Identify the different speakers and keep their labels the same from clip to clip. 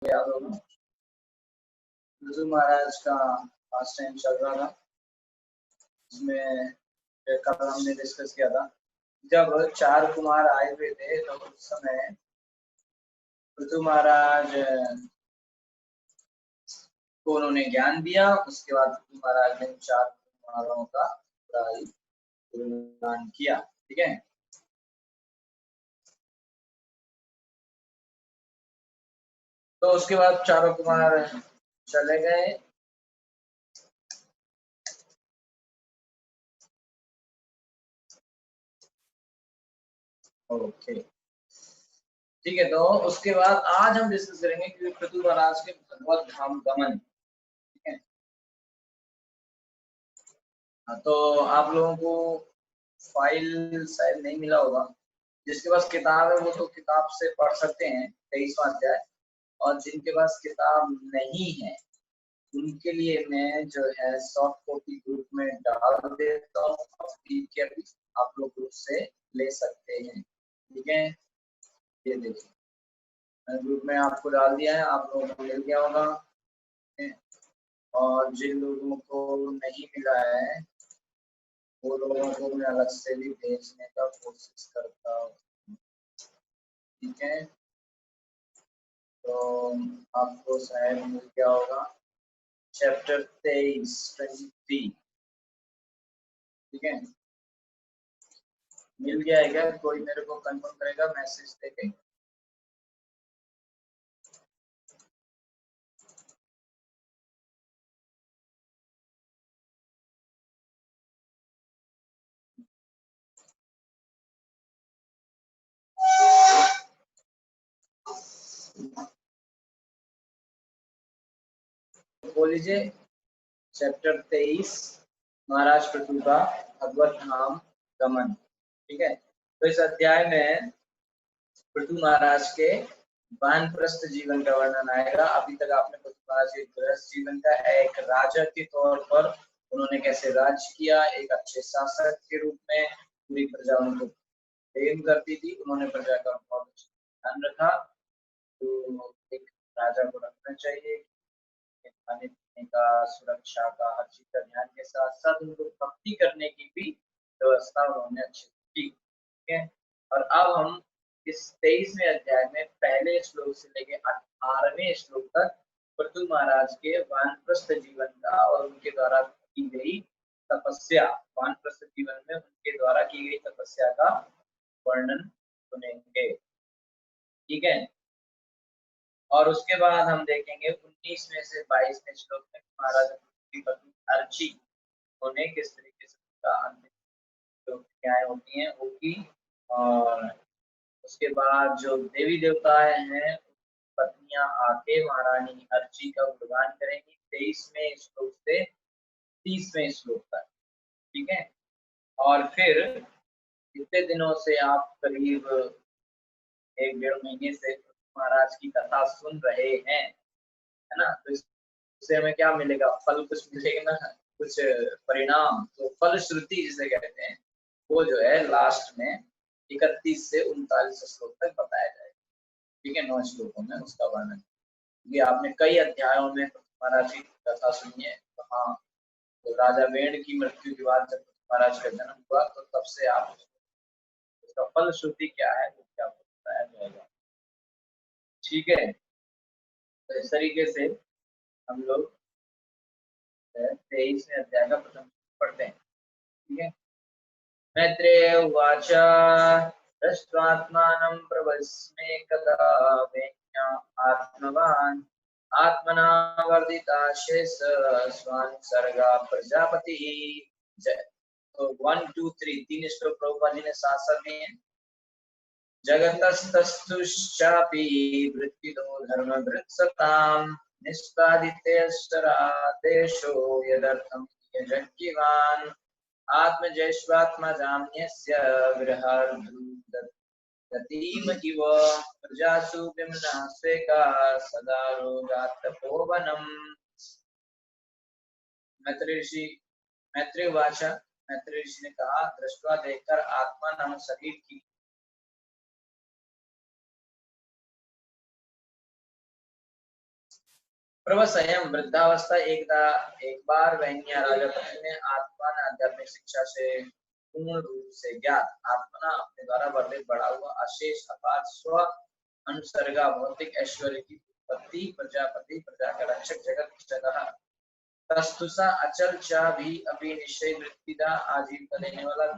Speaker 1: याद होगा पृथु महाराज का लास्ट टाइम चल रहा था, इसमें कल हमने डिस्कस किया था। जब 4 कुमार आए हुए थे तो उस समय पृथु महाराज को उन्होंने ज्ञान दिया। उसके बाद पृथु महाराज ने 4 कुमारों का गुणगान किया। ठीक है, तो उसके बाद 4 कुमार चले गए। ओके, ठीक है, तो उसके बाद आज हम डिस्कस करेंगे कि पृथु महाराज के भगवत धाम गमन। ठीक है, तो आप लोगों को फाइल शायद नहीं मिला होगा। जिसके पास किताब है वो तो किताब से पढ़ सकते हैं 23वां अध्याय, और जिनके पास किताब नहीं है उनके लिए मैं जो है सॉफ्ट कॉपी ग्रुप में डाल देता हूँ, आप लोग ग्रुप से ले सकते हैं। ठीक है, ये देखिए मैंने ग्रुप में आपको डाल दिया है, आप लोगों को मिल गया होगा। और जिन लोगों को नहीं मिला है वो लोगों को मैं अलग से भी भेजने का कोशिश करता हूँ। ठीक है, तो आपको शायद मिल गया होगा चैप्टर 23। ठीक है, मिल गया है क्या? कोई मेरे को कंफर्म करेगा मैसेज देके? बोल लीजिए चैप्टर 23 महाराज पृथु का भगवत धाम गमन। ठीक है, तो इस अध्याय में पृथु महाराज के वानप्रस्थ जीवन का वर्णन आएगा। अभी तक आपने पृथु महाराज के गृहस्थ जीवन का, एक राजा के तौर पर उन्होंने कैसे राज्य किया, एक अच्छे शासक के रूप में पूरी प्रजा उनको प्रेम करती थी, उन्होंने प्रजा का बहुत अच्छा ध्यान रखा। तो एक राजा को रखना चाहिए खाने पीने का, सुरक्षा का, हर चीज का ध्यान के साथ साथ उनको भक्ति करने की भी व्यवस्था उन्होंने अच्छी की। ठीक है, और अब हम इस 23वें अध्याय में पहले श्लोक से लेके 18वें श्लोक तक पृथु महाराज के वानप्रस्थ जीवन का और उनके द्वारा की गई तपस्या, वानप्रस्थ जीवन में उनके द्वारा की गई तपस्या का वर्णन सुनेंगे। ठीक है, और उसके बाद हम देखेंगे 19वें से 22वें श्लोक में महाराज की पत्नी अर्ची उन्हें किस तरीके से उनका अंतिम जो क्रियाएं होती हैं वो की, और उसके बाद जो देवी देवताएं हैं पत्नियां आके महारानी अर्ची का गुणगान करेंगी 23वें श्लोक से 30वें श्लोक तक। ठीक है, और फिर इतने दिनों से आप करीब 1-1.5 महीने से महाराज की कथा सुन रहे हैं, है ना? तो इससे हमें क्या मिलेगा? फल कुछ मिलेगा ना, कुछ परिणाम। तो फल श्रुति जिसे कहते हैं वो जो है लास्ट में 31 से 39 श्लोक तक बताया जाएगा। ठीक है, 9 श्लोकों में उसका वर्णन। ये आपने कई अध्यायों में महाराज की कथा सुनी है। तो हाँ, तो राजा वेण की मृत्यु के बाद जब महाराज का जन्म हुआ तो तब से आप उसका फल श्रुति क्या है वो क्या बताया जाएगा। ठीक है, तो इस तरीके से हम लोग 23वें अध्याय का प्रथम पढ़ते हैं। ठीक है, मैत्रेय उवाच दृष्ट्वात्मानं प्रभस्मे कदा वेज्ञा आत्मवान् आत्मना वर्धिताशेष स्वान् सर्गा प्रजापतिः। तो 1 2 3 तीन श्लोक प्रभुपाद जी ने साथ साथ दिए हैं। जगतस्तस्तुश्चापि वृत्तितो धर्मवृत्सताम् निष्पादितेश्वरादेशो यदर्थं यजज्ञिवान् आत्मजैष्वात्मजाम्यस्य विरहार्धुदतीम इव प्रजासु विम्ना स्वेका सदा रोगात्तपोवनम्। मैत्रेय उवाच, मैत्रेय ऋषि ने कहा, दृष्टवा देखकर आत्मा नाम शरीर की प्रवसयम वृद्धावस्था एक बार वैन्या राजा पति ने आत्मा ने आध्यात्मिक शिक्षा से पूर्ण रूप से ज्ञात आत्मना अपने द्वारा वर्णित बढ़ा हुआ अशेष अपार स्व अनुसर्गा भौतिक ऐश्वर्य की उत्पत्ति प्रजापति प्रजा का रक्षक जगत जगह तस्तुषा अचल चा भी अभी निश्चय वृत्तिदा आजीविका देने वाला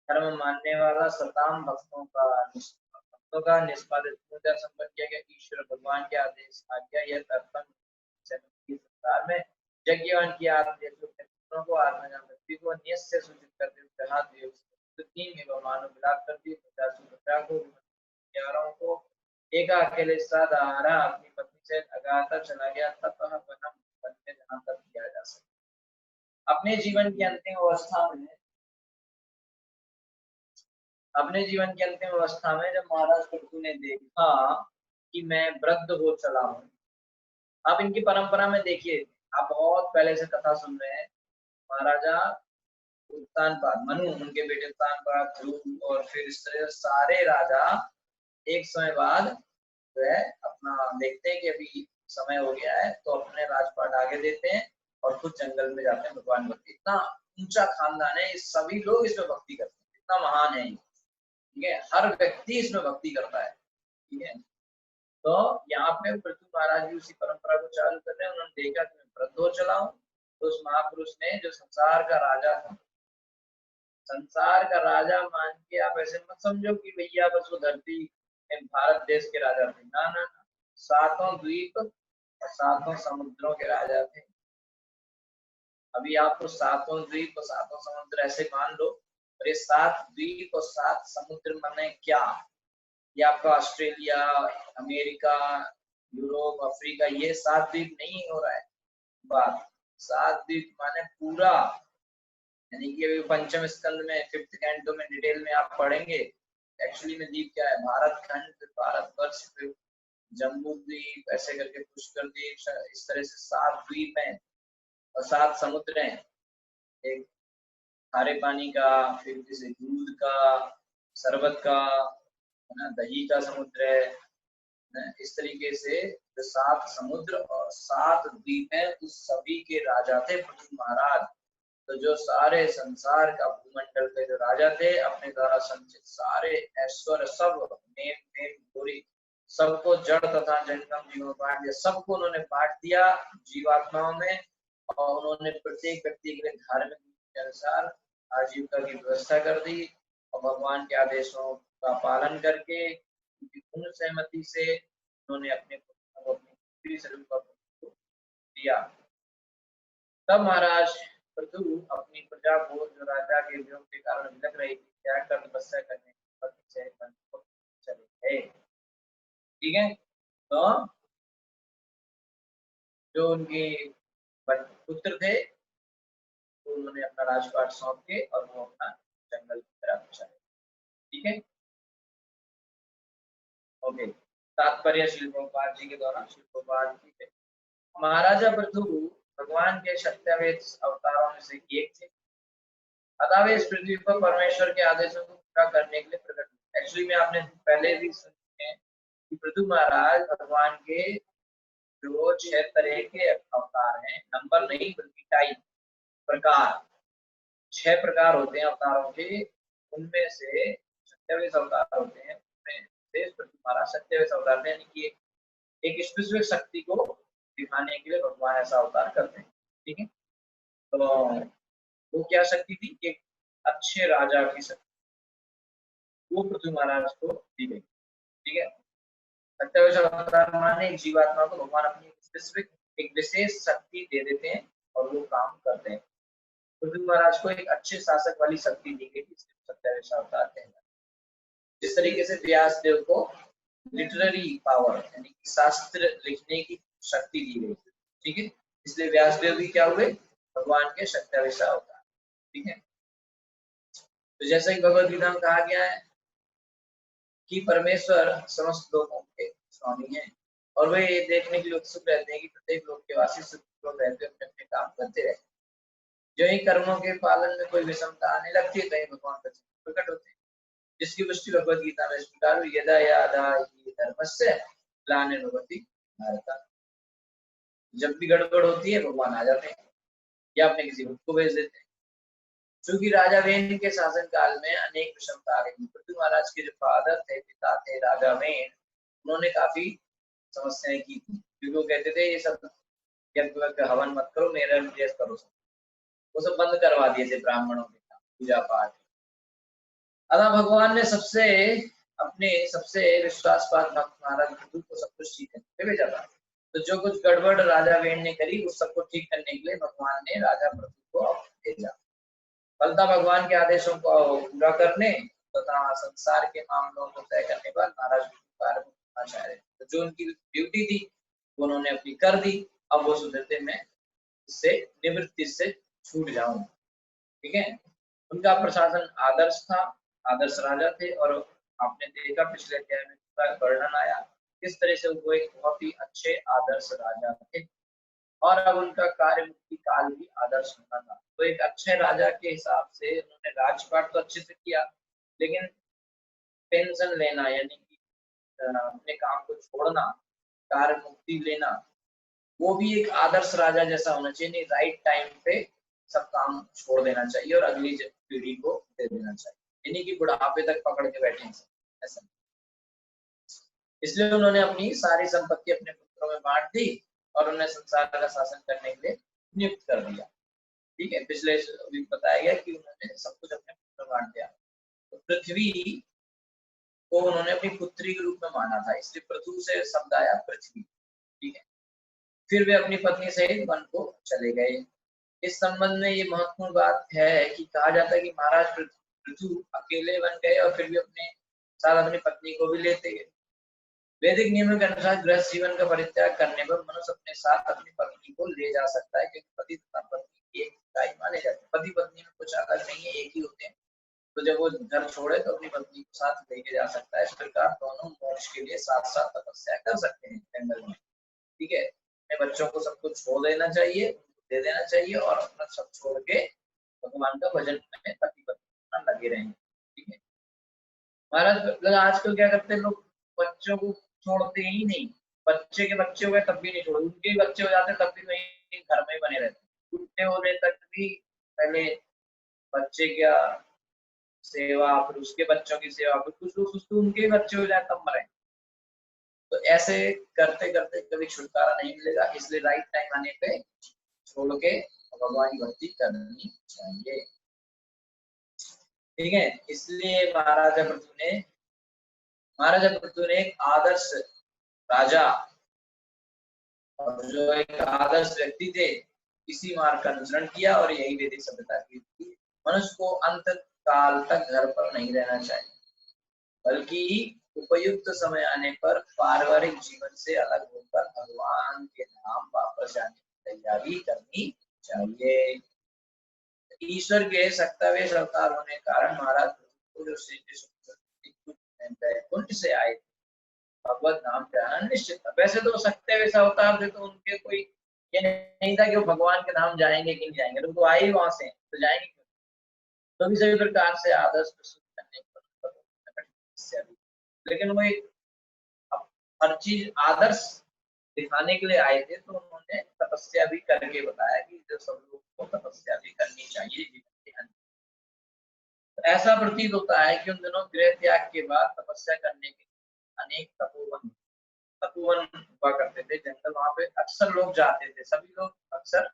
Speaker 1: धर्म मानने वाला सताम भक्तों का निष्पादित पूजा संपन्न किया गया ईश्वर भगवान के आदेश आज्ञा यह तर्पण संसार में यज्ञवान की आत्मा को आत्मज्ञान व्यक्ति को नियत से सूचित करते हुए हाथ तीन एवं मानव विलाप कर दिए प्रजा को एका अकेले साथ आहारा अपनी पत्नी से अगाता चला गया तब वह वनम वन में जहाँ तक किया जा सके अपने जीवन की अंतिम अवस्था में जब महाराज पृथु ने देखा कि मैं वृद्ध हो चला हूँ। आप इनकी परंपरा में देखिए, आप बहुत पहले से कथा सुन रहे हैं। महाराजा उत्तानपाद मनु, उनके बेटे उत्तानपाद, ध्रुव और फिर इस तरह सारे राजा एक समय बाद जो है अपना देखते हैं कि अभी समय हो गया है तो अपने राजपाट आगे देते हैं और खुद जंगल में जाते हैं भगवान भक्ति। इतना ऊंचा खानदान है, सभी लोग इसमें भक्ति करते हैं, इतना महान है, ठीक है। हर व्यक्ति इसमें भक्ति करता है, ठीक है। तो यहाँ पे पृथु महाराज जी उसी परंपरा को चालू कर रहे हैं। उन्होंने देखा कि मैं वृद्ध हो चला हूँ, तो उस महापुरुष ने जो संसार का राजा था, संसार का राजा मान के आप ऐसे मत समझो कि भैया बस वो धरती भारत देश के राजा थे, ना ना, सातों द्वीप और सातों समुद्रों के राजा थे। अभी आपको सातों द्वीप और सातों समुद्र ऐसे मान लो, और ये 7 द्वीप और 7 समुद्र माने क्या? ये आपका ऑस्ट्रेलिया, अमेरिका, यूरोप, अफ्रीका, ये 7 द्वीप नहीं हो रहा है बात। 7 द्वीप माने पूरा, यानी कि अभी पंचम स्कंद में 5th कैंटो में डिटेल में आप पढ़ेंगे एक्चुअली में द्वीप क्या है। भारत खंड, भारत वर्ष, जम्बू द्वीप, ऐसे करके पुष्कर द्वीप, इस तरह से 7 द्वीप हैं और 7 समुद्र हैं। एक खारे पानी का, फिर जैसे दूध का, शरबत का, है ना, दही का समुद्र है। इस तरीके से जो 7 समुद्र और 7 द्वीप हैं, उस सभी के राजा थे पृथु महाराज। तो जो सारे संसार का भूमंडल के जो राजा थे, अपने द्वारा संचित सारे ऐश्वर्य सब सबको जड़ तथा जंगम जीवों बांट दिया, सबको उन्होंने बांट दिया जीवात्माओं में, और उन्होंने प्रत्येक व्यक्ति के लिए धार्मिक के अनुसार आजीविका की व्यवस्था कर दी, और भगवान के आदेशों का पालन करके उनकी पूर्ण सहमति से उन्होंने अपने स्वरूप दिया। तब महाराज पृथु अपनी प्रजा को जो राजा के वियोग के कारण विलग रही थी, त्याग कर तपस्या करने से चले गए, ठीक है। तो जो उनके पुत्र थे तो उन्होंने अपना राजपाट सौंप के और वो अपना जंगल की तरफ चले, ठीक है। ओके, तात्पर्य श्री प्रभुपाद जी के द्वारा। श्री प्रभुपाद जी महाराजा पृथु भगवान के 27 अवतारों में से एक थे, अतः वे इस पृथ्वी पर परमेश्वर के आदेशों को पूरा करने के लिए प्रकट हुए। एक्चुअली में आपने पहले भी सुने हैं कि पृथु महाराज भगवान के जो 6 तरह के अवतार हैं, नंबर नहीं बल्कि टाइप, प्रकार, 6 प्रकार होते हैं अवतारों के, उनमें से 27 अवतार होते हैं। उनमें से पृथु महाराज 27 अवतार, यानी कि एक स्पेसिफिक शक्ति को दिखाने के लिए भगवान ऐसा अवतार करते हैं, ठीक है। तो वो क्या शक्ति थी? एक अच्छे राजा की शक्ति, वो पृथु महाराज को दी गई, ठीक है। 27 अवतार माने एक जीवात्मा को भगवान अपनी स्पेसिफिक एक विशेष शक्ति दे देते हैं और वो काम करते हैं। पृथु महाराज को एक अच्छे शासक वाली शक्ति दी गई, इसलिए 27 अवतार कहते हैं। इस तरीके से व्यास देव को लिटरेरी पावर, यानी कि शास्त्र लिखने की शक्ति दी गई, ठीक है। इसलिए व्यास देव भी क्या हुए? भगवान के 27 अवतार, ठीक है। तो जैसा कि भगवद गीता में कहा गया है कि परमेश्वर समस्त लोगों के स्वामी हैं, और वे ये देखने के लिए उत्सुक रहते हैं कि प्रत्येक लोक के वासी सुख लोग रहते अपने अपने काम करते रहे। जो ही कर्मों के पालन में कोई विषमता आने लगती है, कहीं भगवान का प्रकट होते हैं, जिसकी पुष्टि भगवद गीता में इस प्रकार यदा यादा धर्मस्य ग्लानिर्भवति भारत। जब भी गड़बड़ होती है भगवान आ जाते हैं या अपने किसी भक्त को भेज देते हैं। चूंकि राजा वेन के शासन काल में अनेक विषमता आ गई। पृथ्वी महाराज के जो फादर थे, पिता थे राजा वेन, उन्होंने काफी समस्याएं की थी, क्योंकि वो कहते थे ये सब यज्ञ हवन मत करो, मेरा निर्देश करो, वो सब बंद करवा दिए थे ब्राह्मणों के काम, पूजा पाठ। अतः भगवान ने अपने सबसे विश्वासपात भक्त महाराज पृथु को सब कुछ ठीक करने के लिए भेजा था। तो जो कुछ गड़बड़ राजा वेन ने करी उस सबको ठीक करने के लिए भगवान ने राजा पृथु को भेजा। फलता भगवान के आदेशों को पूरा करने तथा संसार के मामलों को तय करने पर महाराज कार्य करना चाह रहे। तो जो उनकी ड्यूटी थी वो उन्होंने अपनी कर दी। अब वो सोचते मैं इससे निवृत्ति से छूट जाऊं। ठीक है, उनका प्रशासन आदर्श था, आदर्श राजा थे, और आपने देखा पिछले अध्याय में वर्णन आया किस तरह से वो एक बहुत ही अच्छे आदर्श राजा थे, और अब उनका कार्य मुक्ति काल भी आदर्श होना था। तो एक अच्छे राजा के हिसाब से उन्होंने राजपाट तो अच्छे से किया, लेकिन पेंशन लेना यानी कि अपने काम को छोड़ना, कार्य मुक्ति लेना, वो भी एक आदर्श राजा जैसा होना चाहिए। नहीं, राइट टाइम पे सब काम छोड़ देना चाहिए और अगली पीढ़ी को दे देना चाहिए, यानी कि बुढ़ापे तक पकड़ के बैठे ऐसा। इसलिए उन्होंने अपनी सारी संपत्ति अपने पुत्रों में बांट दी और उन्हें संसार का शासन करने के लिए नियुक्त कर दिया। ठीक है, पिछले वीक बताया गया कि उन्होंने सब कुछ अपने पुत्र में बांट दिया। तो पृथ्वी को उन्होंने अपनी पुत्री के रूप में माना था, इसलिए पृथु से शब्द आया पृथ्वी। ठीक है, फिर वे अपनी पत्नी सहित वन को चले गए। इस संबंध में ये महत्वपूर्ण बात है कि कहा जाता है कि महाराज पृथु अकेले बन गए और फिर भी अपने साथ अपनी पत्नी को भी लेते गए। वैदिक नियमों के अनुसार गृहस्थ जीवन का परित्याग करने पर मनुष्य अपने साथ अपनी पत्नी को ले जा सकता है, क्योंकि पति तथा पत्नी एक इकाई माने जाते हैं। पति पत्नी में कुछ अलग नहीं है, एक ही होते हैं। तो जब वो घर छोड़े तो अपनी पत्नी को साथ लेके जा सकता है। इस प्रकार दोनों मोक्ष के लिए साथ साथ तपस्या कर सकते हैं जंगल में। ठीक है, अपने बच्चों को सब कुछ छोड़ देना चाहिए, दे देना चाहिए, और अपना सब छोड़ के भगवान का भजन में पति पत्नी लगे रहेंगे। ठीक है, महाराज आजकल क्या करते हैं लोग, बच्चों को छोड़ते ही नहीं। बच्चे के बच्चे हो गए तब भी नहीं छोड़ते, उनके बच्चे हो जाते तब भी वही घर में ही बने रहते। उठने होने तक भी पहले बच्चे क्या सेवा, फिर उसके बच्चों की सेवा, फिर कुछ लोग सोचते उनके बच्चे हो जाए तब मरे। तो ऐसे करते करते कभी छुटकारा नहीं मिलेगा। इसलिए राइट टाइम आने पे छोड़ के भगवान की भक्ति करनी चाहिए। ठीक है, इसलिए महाराजा पृथु ने एक आदर्श राजा और जो एक आदर्श व्यक्ति थे, इसी मार्ग का अनुसरण किया, और यही वैदिक सभ्यता की थी। मनुष्य को अंत काल तक घर पर नहीं रहना चाहिए, बल्कि उपयुक्त समय आने पर पारिवारिक जीवन से अलग होकर भगवान के नाम वापस जाने की तैयारी करनी चाहिए। ईश्वर के सक्तावेश अवतार होने के कारण महाराज को जो कुंठ से आए भगवत नाम जाना निश्चित था। वैसे तो सक्तावेश अवतार थे, तो उनके कोई ये नहीं था कि वो भगवान के नाम जाएंगे कि नहीं जाएंगे, तो वो आए ही वहां से, तो जाएंगे। तो भी सभी प्रकार से आदर्श प्रस्तुत करने पर, लेकिन वो एक हर चीज आदर्श दिखाने के लिए आए थे, तो उन्होंने तपस्या भी करके बताया कि जो सब लोग को तपस्या भी करनी चाहिए जीवन के अंत। तो ऐसा प्रतीत होता है कि उन दिनों गृह त्याग के बाद तपस्या करने के अनेक तपोवन हुआ करते थे जंगल, वहां पे अक्सर लोग जाते थे, सभी लोग अक्सर।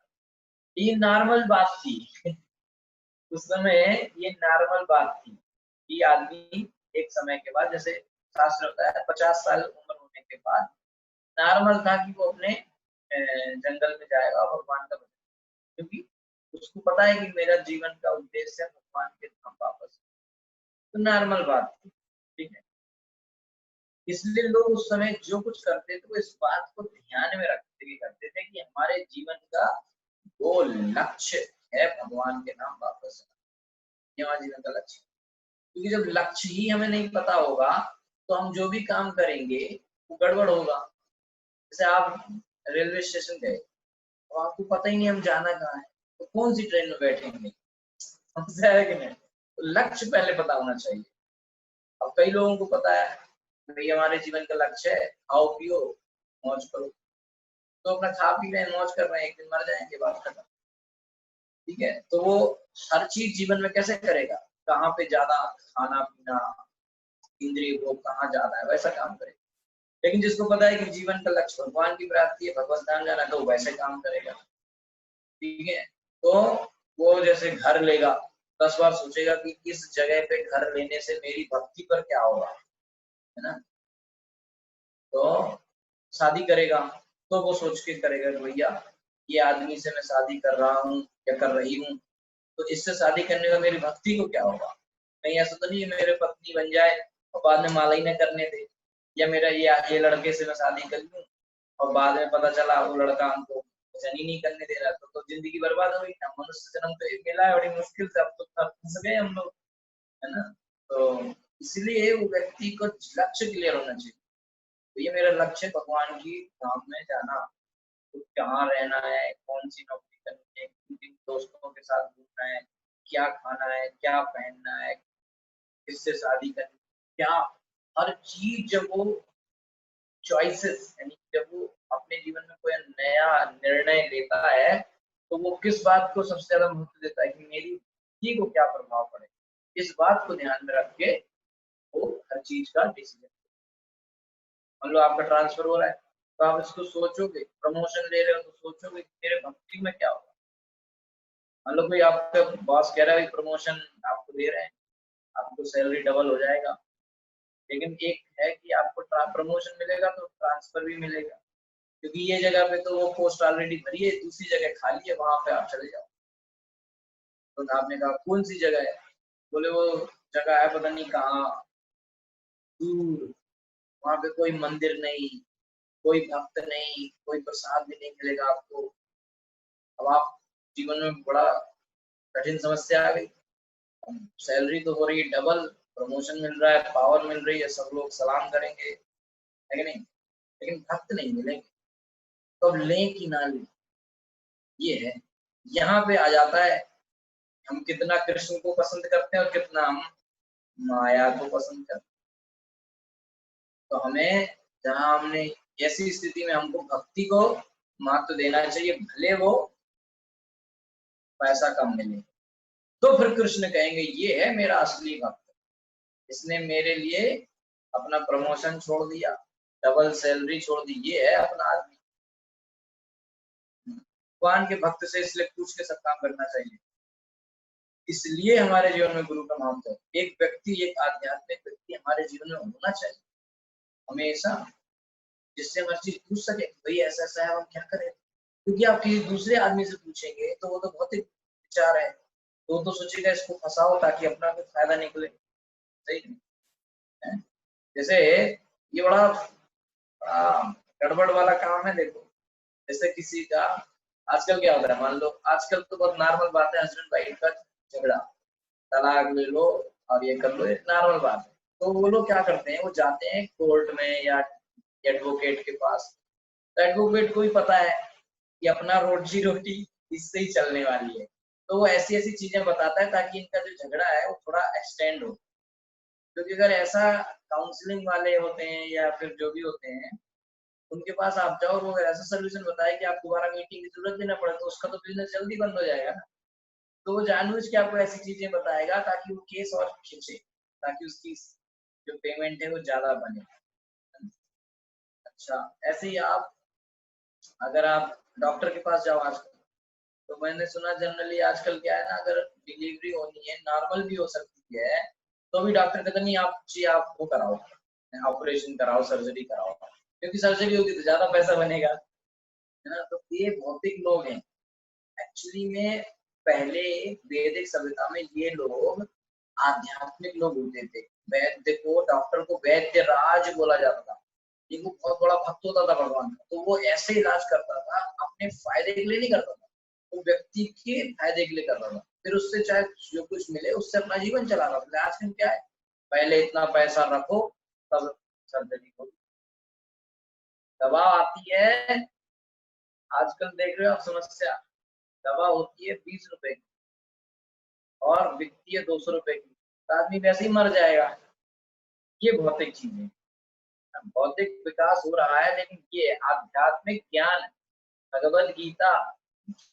Speaker 1: ये नॉर्मल बात थी उस समय, ये नॉर्मल बात थी कि आदमी एक समय के बाद, जैसे शास्त्र होता है 50 साल उम्र होने के बाद नॉर्मल था कि वो अपने जंगल में जाएगा भगवान का भजन, क्योंकि उसको पता है कि मेरा जीवन का उद्देश्य है भगवान के धाम वापस। तो नॉर्मल बात थी। ठीक है, इसलिए लोग उस समय जो कुछ करते थे वो इस बात को ध्यान में रखते हुए करते थे कि हमारे जीवन का वो लक्ष्य है भगवान के नाम वापस, ये हमारे जीवन का लक्ष्य। क्योंकि जब लक्ष्य ही हमें नहीं पता होगा तो हम जो भी काम करेंगे वो गड़बड़ होगा। जैसे आप रेलवे स्टेशन गए तो आपको पता ही नहीं हम जाना कहाँ है, तो कौन सी ट्रेन में बैठेंगे, समझ है कि नहीं? तो लक्ष्य पहले पता होना चाहिए। अब कई लोगों को पता है भाई हमारे जीवन का लक्ष्य है खाओ पियो मौज करो, तो अपना खा पी रहे हैं, मौज कर रहे हैं, एक दिन मर जाएंगे, बात खत्म। ठीक है, तो वो हर चीज जीवन में कैसे करेगा, कहाँ पे ज्यादा खाना पीना, इंद्रिय भोग कहाँ ज्यादा है, वैसा काम करेगा। लेकिन जिसको पता है कि जीवन का लक्ष्य भगवान की प्राप्ति है, भगवत धाम जाना, तो वैसे काम करेगा। ठीक है, तो वो जैसे घर लेगा, 10 बार सोचेगा कि इस जगह पे घर लेने से मेरी भक्ति पर क्या होगा, है ना। तो शादी करेगा तो वो सोच के करेगा कि भैया ये आदमी से मैं शादी कर रहा हूँ या कर रही हूँ, तो इससे शादी करने का मेरी भक्ति को क्या होगा। कहीं ऐसा तो नहीं है मेरे पत्नी बन जाए और बाद में माला ही न करने दे, या मेरा ये लड़के से मैं शादी कर लूँ और बाद में पता चला वो लड़का हमको पसंद ही नहीं करने दे रहा, तो जिंदगी बर्बाद हो गई ना। मनुष्य जन्म तो एक मिला है बड़ी मुश्किल से, अब तो फंस गए हम लोग, है ना। तो इसलिए वो व्यक्ति को लक्ष्य क्लियर होना चाहिए, तो ये मेरा लक्ष्य है भगवान की धाम में जाना, तो कहाँ रहना है, कौन सी नौकरी करनी है, किन किन दोस्तों के साथ घूमना है, क्या खाना है, क्या पहनना है, किससे शादी करनी, क्या हर चीज जब वो चॉइसेस, यानी जब वो अपने जीवन में कोई नया निर्णय लेता है, तो वो किस बात को सबसे ज्यादा महत्व देता है कि मेरी बुद्धि को क्या प्रभाव पड़े, इस बात को ध्यान में रख के वो हर चीज का डिसीजन। मान लो आपका ट्रांसफर हो रहा है, तो आप इसको सोचोगे, प्रमोशन ले रहे हो तो सोचोगे कि मेरे भक्ति में क्या होगा। मान लो कोई आपका बॉस कह रहा है प्रमोशन आपको दे रहे हैं, आपको सैलरी डबल हो जाएगा, लेकिन एक है कि आपको प्रमोशन मिलेगा तो ट्रांसफर भी मिलेगा, क्योंकि ये जगह पे तो वो पोस्ट ऑलरेडी भरी है, दूसरी जगह खाली है, वहां पे आप चले जाओ। तो आपने कहा कौन सी जगह है, बोले वो जगह है पता नहीं कहाँ दूर, वहां पे कोई मंदिर नहीं, कोई भक्त नहीं, कोई प्रसाद भी नहीं मिलेगा आपको। अब आप जीवन में बड़ा कठिन समस्या आ गई, सैलरी तो हो रही है डबल, प्रमोशन मिल रहा है, पावर मिल रही है, सब लोग सलाम करेंगे, है कि नहीं, लेकिन भक्त नहीं मिलेंगे, तो अब लें कि ना लें, ये है। यहाँ पे आ जाता है हम कितना कृष्ण को पसंद करते हैं और कितना हम माया को पसंद करते हैं। तो हमें जहाँ हमने ऐसी स्थिति में हमको भक्ति को महत्व देना चाहिए, भले वो पैसा कम मिले, तो फिर कृष्ण कहेंगे ये है मेरा असली भक्त, इसने मेरे लिए अपना प्रमोशन छोड़ दिया, डबल सैलरी छोड़ दी, ये है अपना आदमी। भगवान के भक्त से इसलिए पूछ के सब काम करना चाहिए, इसलिए हमारे जीवन में गुरु का महत्व है। एक व्यक्ति, एक आध्यात्मिक व्यक्ति हमारे जीवन में होना चाहिए हमेशा, जिससे हर चीज पूछ सके भाई ऐसा ऐसा है, हम क्या करें। क्योंकि आप किसी दूसरे आदमी से पूछेंगे तो वो तो बहुत ही विचार है, तो वो तो सोचेगा इसको फंसाओ ताकि अपना कुछ फायदा निकले, सही है। जैसे ये बड़ा गड़बड़ वाला काम है, देखो जैसे किसी का आजकल क्या होता है, मान लो आजकल तो बहुत नॉर्मल बात है हस्बैंड वाइफ का झगड़ा, तलाक ले लो और ये कर लो, एक नॉर्मल बात है। तो वो लोग क्या करते हैं, वो जाते हैं कोर्ट में या एडवोकेट के पास, तो एडवोकेट को भी पता है कि अपना रोजी रोटी इससे ही चलने वाली है, तो वो ऐसी ऐसी चीजें बताता है ताकि इनका जो झगड़ा है वो थोड़ा एक्सटेंड हो। क्योंकि अगर ऐसा काउंसलिंग वाले होते हैं या फिर जो भी होते हैं, उनके पास आप जाओ, वो ऐसा सोल्यूशन बताए कि आप दोबारा मीटिंग की जरूरत भी ना पड़े, तो उसका तो बिजनेस जल्दी बंद हो जाएगा ना। तो वो जानबूझ के आपको ऐसी चीजें बताएगा ताकि वो केस और खींचे, ताकि उसकी जो पेमेंट है वो ज्यादा बने। अच्छा, ऐसे ही आप अगर आप डॉक्टर के पास जाओ आजकल, तो मैंने सुना जनरली आजकल क्या है ना, अगर डिलीवरी होनी है, नॉर्मल भी हो सकती है, तो भी डॉक्टर कहते नहीं आप जी आप वो कराओ, ऑपरेशन कराओ, सर्जरी कराओ, क्योंकि सर्जरी होगी तो ज्यादा पैसा बनेगा, है ना। तो ये भौतिक लोग हैं एक्चुअली में। पहले वैदिक सभ्यता में ये लोग आध्यात्मिक लोग होते थे। वैद्य को, डॉक्टर को वैद्य राज बोला जाता था, ये वो बहुत बड़ा भक्त होता था भगवान का, तो वो ऐसे इलाज करता था, अपने फायदे के लिए नहीं करता था, वो व्यक्ति के फायदे के लिए करता था, फिर उससे चाहे जो कुछ मिले उससे अपना जीवन चला रहा था। आजकल क्या है, पहले इतना पैसा रखो तब सर्जरी हो, दवा आती है, आजकल देख रहे हो आप समस्या, दवा होती है 20 रुपए की और बिकती है 200 रुपए की, तो आदमी वैसे ही मर जाएगा। ये भौतिक चीजें, भौतिक विकास हो रहा है, लेकिन ये आध्यात्मिक ज्ञान भगवद गीता,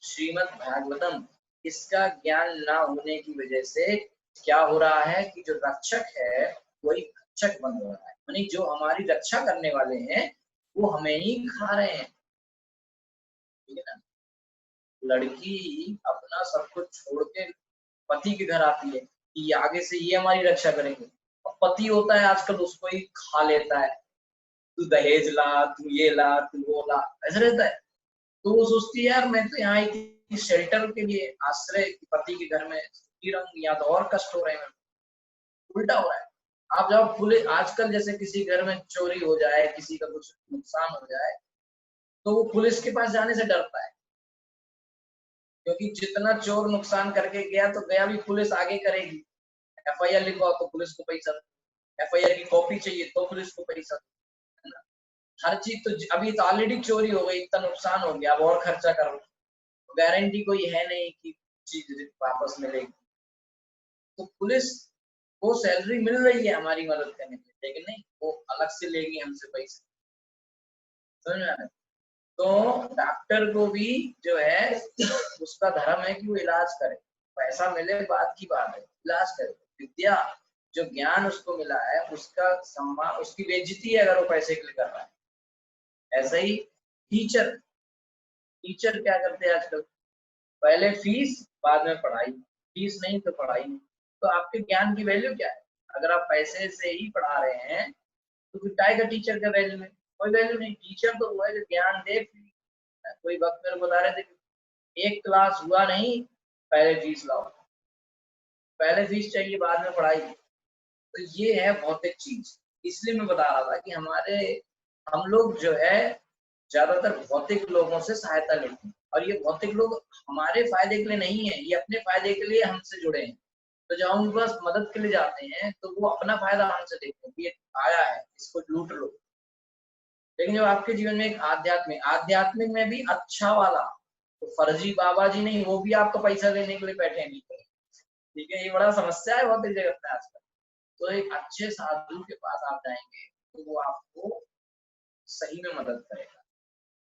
Speaker 1: श्रीमद् भागवतम, इसका ज्ञान ना होने की वजह से क्या हो रहा है कि जो रक्षक है वही भक्षक बन रहा है, यानी जो हमारी रक्षा करने वाले हैं वो हमें ही खा रहे हैं। ठीक है ना। लड़की अपना सब कुछ छोड़ के पति के घर आती है कि आगे से ये हमारी रक्षा करेंगे, और पति होता है आजकल उसको ही खा लेता है, तू दहेज ला, तू ये ला, तू वो ला, ऐसा रहता है। तो वो सोचती है यार मैं तो यहाँ आई थी शेल्टर के लिए, आश्रय, पति के घर में सुखी रहूंगी, यहाँ तो और कष्ट हो रहे हैं। उल्टा हो रहा है। आप जब पुलिस, आजकल जैसे किसी घर में चोरी हो जाए, किसी का कुछ नुकसान हो जाए, तो वो पुलिस के पास जाने से डरता है, क्योंकि जितना चोर नुकसान करके गया तो गया भी पुलिस आगे करेगी। एफआईआर लिखवाओ तो पुलिस को पैसा, एफआईआर की कॉपी चाहिए तो पुलिस को पैसा, है ना। हर चीज तो अभी तो ऑलरेडी चोरी हो गई, इतना नुकसान हो गया, अब और खर्चा करो, गारंटी कोई है नहीं कि चीज वापस मिलेगी। तो पुलिस को सैलरी मिल रही है हमारी मदद करने के लिए, लेकिन नहीं, वो अलग से लेगी हमसे पैसे, समझ में आ रहा है। तो डॉक्टर को भी जो है उसका धर्म है कि वो इलाज करे, पैसा मिले बात की बात है, इलाज करे। विद्या, जो ज्ञान उसको मिला है उसका सम्मान, उसकी बेइज्जती है अगर वो पैसे के लिए कर रहा है। ऐसा ही टीचर, टीचर क्या करते हैं आजकल, पहले फीस बाद में पढ़ाई, फीस नहीं तो पढ़ाई नहीं। तो आपके ज्ञान की वैल्यू क्या है? अगर आप पैसे से ही पढ़ा रहे हैं तो फिर काय का टीचर का वैल्यू है? कोई वैल्यू नहीं। टीचर तो वो है जो ज्ञान दे। कोई वक्त मेरे को बता रहे थे एक क्लास हुआ नहीं, पहले फीस लाओ, पहले फीस चाहिए बाद में पढ़ाई। तो ये है भौतिक चीज। इसलिए मैं बता रहा था कि हम लोग जो है ज्यादातर भौतिक लोगों से सहायता लेते हैं, और ये भौतिक लोग हमारे फायदे के लिए नहीं है, ये अपने फायदे के लिए हमसे जुड़े हैं। तो जब हम उनके पास मदद के लिए जाते हैं तो वो अपना फायदा हमसे देखते हैं कि ये आया है इसको लूट लो। लेकिन जब आपके जीवन में एक आध्यात्मिक, आध्यात्मिक में भी अच्छा वाला, तो फर्जी बाबा जी नहीं, वो भी आपको पैसा देने के लिए बैठे नहीं। ठीक है, ये बड़ा समस्या है बहुत जगह पे आजकल। तो एक अच्छे साधु के पास आप जाएंगे तो वो आपको सही में मदद करेगा।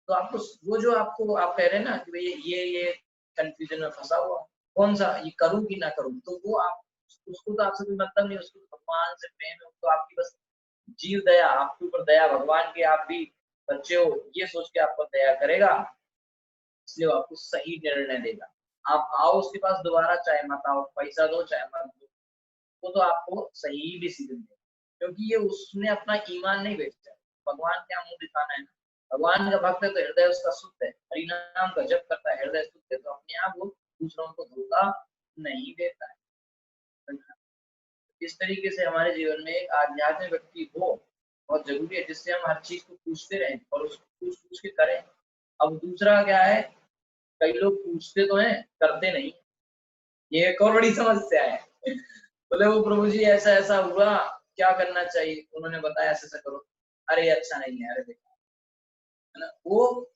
Speaker 1: तो आपको वो जो आपको आप कह रहे हैं ना कि भाई ये कंफ्यूजन में फंसा हुआ, कौन सा ये करूं कि ना करूं, तो वो आप, उसको तो आपसे कोई मतलब नहीं, उसको भगवान से प्रेम है, तो आपकी बस जीव दया, आपके ऊपर दया, भगवान के आप भी बच्चे हो ये सोच के आपको दया करेगा, इसलिए वो आपको सही निर्णय देगा। आप आओ उसके पास दोबारा, चाहे मत आओ, पैसा दो चाहे मत दो, वो तो आपको सही डिसीजन देगा, क्योंकि ये उसने अपना ईमान नहीं बेचा है। भगवान क्या मुंह दिखाना है। भगवान का भक्त है तो हृदय उसका शुद्ध है, हरिनाम का जप करता है, हृदय शुद्ध है, तो अपने आप वो दूसरों को धोखा नहीं देता है। इस तरीके से हमारे जीवन में एक आध्यात्मिक व्यक्ति हो बहुत जरूरी है, जिससे हम हर चीज को पूछते रहें और उसको पूछ पूछ के करें। अब दूसरा क्या है, कई लोग पूछते तो हैं करते नहीं, ये एक और बड़ी समस्या है। बोले वो प्रभु जी ऐसा ऐसा हुआ, क्या करना चाहिए, उन्होंने बताया ऐसा ऐसा करो, अरे अच्छा नहीं है, अरे बेकार है ना। वो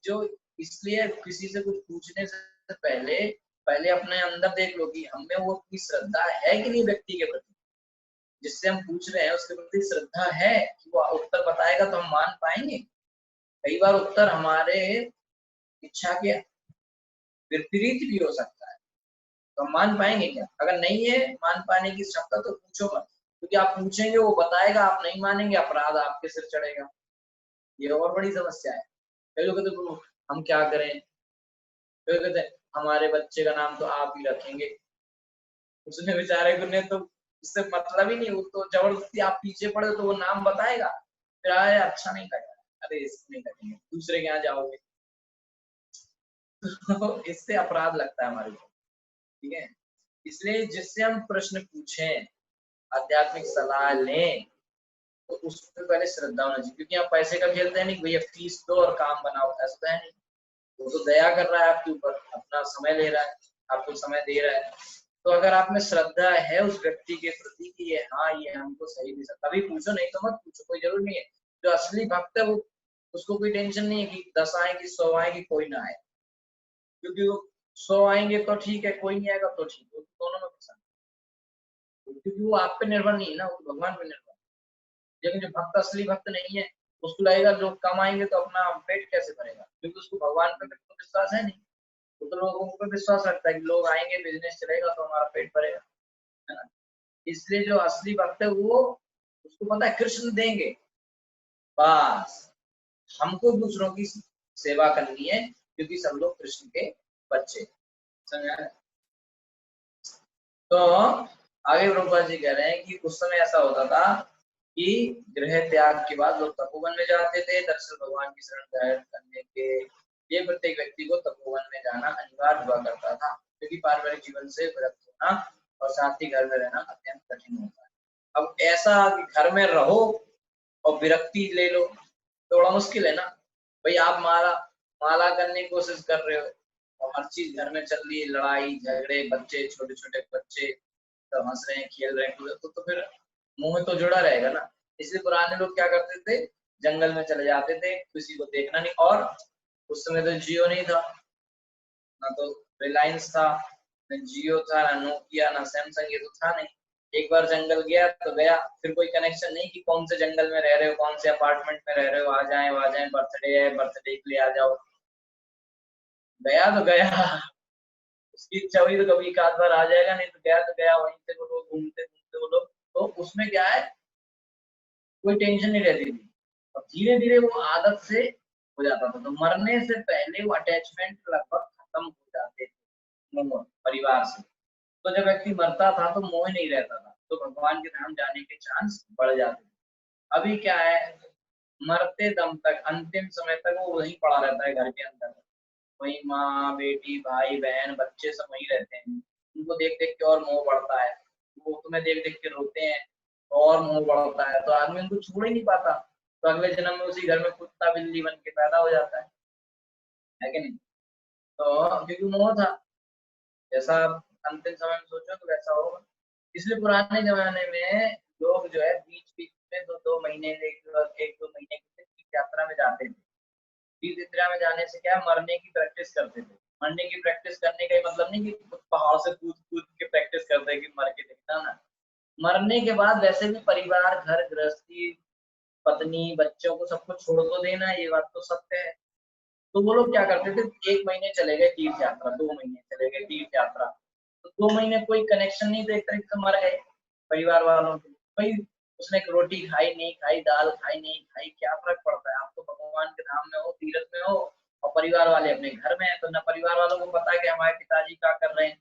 Speaker 1: जो, इसलिए किसी से कुछ पूछने से पहले पहले अपने अंदर देख लो कि हमें वो की श्रद्धा है कि नहीं, व्यक्ति के प्रति जिससे हम पूछ रहे हैं उसके प्रति श्रद्धा है कि वो उत्तर बताएगा तो हम मान पाएंगे। कई बार उत्तर हमारे इच्छा के विपरीत भी हो सकता है, तो हम मान पाएंगे क्या? अगर नहीं है मान पाने की क्षमता तो पूछो मत, क्योंकि आप पूछेंगे वो बताएगा, आप नहीं मानेंगे, अपराध आपके सिर चढ़ेगा। ये और बड़ी समस्या है। कई लोग कहते हैं हम क्या करें, कई कहते हैं हमारे बच्चे का नाम तो आप ही रखेंगे। उसने बेचारे को ने तो उससे मतलब ही नहीं, वो तो जबरदस्ती आप पीछे पड़े तो वो नाम बताएगा, फिर आए अच्छा नहीं लगा, अरे इसको नहीं करेंगे, दूसरे के यहाँ जाओगे। तो इससे अपराध लगता है हमारे को। ठीक है, इसलिए जिससे हम प्रश्न पूछें, आध्यात्मिक सलाह लें, तो उससे पहले श्रद्धा होना चाहिए, क्योंकि आप पैसे का खेलते हैं नहीं कि भैया फीस दो और काम बनाओ, ऐसा है नहीं। वो तो दया कर रहा है आपके ऊपर, अपना समय ले रहा है, आपको समय दे रहा है। तो अगर आप में श्रद्धा है उस व्यक्ति के प्रति कि ये हाँ ये हमको सही दे सकता, तभी पूछो, नहीं तो मत पूछो, कोई जरूर नहीं है। जो असली भक्त है वो, उसको कोई टेंशन नहीं है कि 10 आएंगे 100 आएंगे कोई ना आए, क्योंकि वो 100 आएंगे तो ठीक है, कोई नहीं आएगा तो ठीक है, दोनों में पसंद, क्योंकि वो आप पे निर्भर नहीं है ना, वो भगवान पे निर्भर है। लेकिन जो भक्त असली भक्त नहीं है, उसको लगेगा लोग कम आएंगे तो अपना पेट कैसे भरेगा, क्योंकि उसको भगवान पे तो विश्वास है नहीं। तो लोगों को विश्वास रखता है कि लोग आएंगे, बिजनेस चलेगा तो हमारा पेट भरेगा, है ना। इसलिए जो असली भक्त है वो, उसको पता है कृष्ण देंगे, बस हमको दूसरों की सेवा करनी है, क्योंकि सब लोग कृष्ण के बच्चे, समझा। तो आगे प्रभुपाद जी कह रहे हैं कि उस समय ऐसा होता था कि गृह त्याग के बाद लोग तपोवन में जाते थे, दरअसल भगवान की शरण ग्रहण करने के लिए प्रत्येक व्यक्ति को तपोवन में जाना अनिवार्य हुआ करता था, क्योंकि पारिवारिक जीवन से विरक्त होना और साथ ही घर में रहना अत्यंत कठिन होता है। अब ऐसा कि घर में रहो और विरक्ति ले लो, थोड़ा मुश्किल है ना भाई। आप माला करने की कोशिश कर रहे हो और हर चीज घर में चल रही है, लड़ाई झगड़े, बच्चे, छोटे छोटे बच्चे सब हंस रहे हैं, खेल रहे हैं, तो फिर मुंह तो जुड़ा रहेगा ना। इसलिए पुराने लोग क्या करते थे, जंगल में चले जाते थे, किसी को देखना नहीं। और उस समय तो जियो नहीं था, ना तो रिलायंस था, ना जियो था, ना नोकिया, ना सैमसंग, ये तो था नहीं। एक बार जंगल गया तो गया, फिर कोई कनेक्शन नहीं कि कौन से जंगल में रह रहे हो, कौन से अपार्टमेंट में रह रहे हो, आ जाए बर्थडे है, बर्थडे के लिए आ जाओ। गया तो गया, उसकी इच्छा हुई तो कभी एक आध बार आ जाएगा, नहीं तो गया वहीं से वो लोग घूमते घूमते वो लोग। तो उसमें क्या है, कोई टेंशन नहीं रहती थी, और धीरे धीरे वो आदत से हो जाता था। तो मरने से पहले वो अटैचमेंट लगभग खत्म हो जाते थे मोह परिवार से। तो जब व्यक्ति मरता था तो मोह नहीं रहता था, तो भगवान के धाम जाने के चांस बढ़ जाते थे। अभी क्या है, मरते दम तक, अंतिम समय तक वो वहीं पड़ा रहता है घर के अंदर, वही माँ बेटी भाई बहन बच्चे सब वहीं रहते हैं। उनको देख देख के और मोह बढ़ता है, वो तुम्हें देख देख के रोते हैं और मोह बढ़ता है, तो आदमी उनको छोड़ ही नहीं पाता। तो अगले जन्म में उसी घर में कुत्ता बिल्ली बन के पैदा हो जाता है कि नहीं। तो क्योंकि मोह था, जैसा आप अंतिम समय में सोचो तो वैसा होगा। इसलिए पुराने जमाने में लोग जो है बीच बीच में दो दो महीने एक दो महीने की तीर्थ यात्रा में जाते थे। तीर्थ यात्रा में जाने से क्या है, मरने की प्रैक्टिस करते थे। मरने की प्रैक्टिस करने का मतलब नहीं कि पहाड़ से कूद कूद के प्रैक्टिस करते हैं कि मर के देखना ना। मरने के बाद वैसे भी परिवार, घर गृहस्थी, पत्नी बच्चों को सबको छोड़ तो देना, ये बात तो सत्य है। तो वो लोग क्या करते थे, 1 महीने चले गए तीर्थ यात्रा, 2 महीने चले गए तीर्थ यात्रा, तो 2 महीने कोई कनेक्शन नहीं, तो एक तरीके से मर गए परिवार वालों के। भाई उसने रोटी खाई नहीं खाई, दाल खाई नहीं खाई, क्या फर्क पड़ता है। आप तो भगवान के धाम में हो, तीर्थ में हो, और परिवार वाले अपने घर में है, तो ना परिवार वालों को पता है कि हमारे पिताजी क्या कर रहे हैं,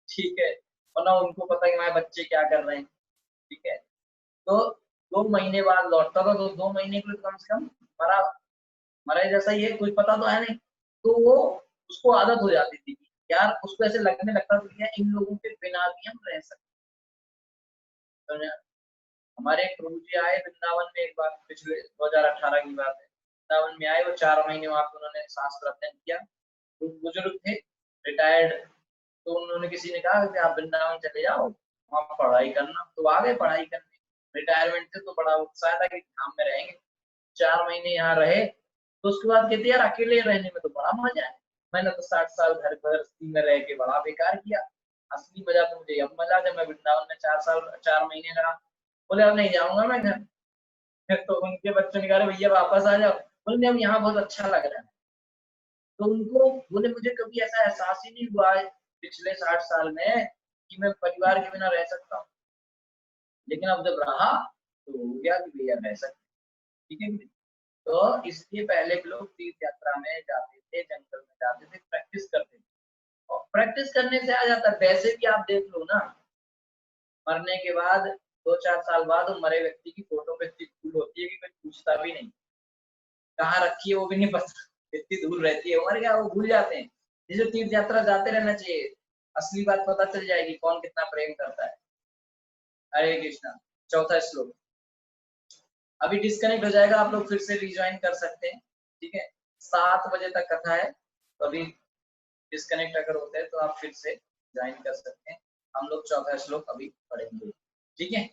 Speaker 1: ठीक है, और ना उनको पता है कि हमारे बच्चे क्या कर रहे हैं, ठीक है। तो 2 महीने बाद लौटता था, तो 2 महीने के लिए कम से कम मरा मरे जैसा ही है, कुछ पता तो है नहीं। तो वो उसको आदत हो जाती थी यार, उसको ऐसे लगने लगता था कि यार इन लोगों के बिना भी हम रह सकते। तो हमारे एक प्रभु जी आए वृंदावन में एक बार, पिछले 2018 की बात है। वृंदावन में आए, वो 4 महीने वहां पे उन्होंने शास्त्र अध्ययन किया। तो बुजुर्ग थे, रिटायर्ड। तो उन्होंने, किसी ने कहा कि आप वृंदावन चले जाओ, वहां पढ़ाई करना, तो आ गए पढ़ाई करने। रिटायरमेंट थे तो बड़ा उत्साह था कि धाम में रहेंगे। 4 महीने यहाँ रहे, तो उसके बाद कहते यार अकेले रहने में तो बड़ा मजा है, मैंने तो 60 साल घर गृहस्थी में रह के बड़ा बेकार किया। असली मजा तो मुझे अब मजा जब मैं वृंदावन में 4 साल 4 महीने रहा। बोले अब नहीं जाऊंगा मैं घर। फिर तो उनके बच्चों ने कहा भैया वापस आ जाओ। बोले अब यहाँ बहुत अच्छा लग रहा है। तो उनको, बोले मुझे कभी ऐसा एहसास ही नहीं हुआ है पिछले 60 साल में कि मैं परिवार के बिना रह सकता हूँ, लेकिन अब जब रहा तो हो गया कि भैया रह सकते, ठीक है। तो इसलिए पहले के लोग तीर्थ यात्रा में जाते थे, जंगल में जाते थे, प्रैक्टिस करते थे, और प्रैक्टिस करने से आ जाता है। वैसे भी आप देख लो ना, मरने के बाद 2-4 साल बाद वो मरे व्यक्ति की फोटो पे इतनी धूल होती है कि कोई पूछता भी नहीं, कहाँ रखी है वो भी नहीं पता, इतनी धूल रहती है। मर गया वो भूल जाते हैं। जिसे तीर्थ यात्रा जाते रहना चाहिए, असली बात पता चल जाएगी कौन कितना प्रेम करता है। हरे कृष्णा। चौथा श्लोक अभी डिस्कनेक्ट हो जाएगा, आप लोग फिर से रिज्वाइन कर सकते हैं, ठीक है। 7 बजे तक कथा है, तो अभी डिस्कनेक्ट अगर होता है तो आप फिर से ज्वाइन कर सकते हैं। हम लोग चौथा श्लोक अभी पढ़ेंगे, ठीक है।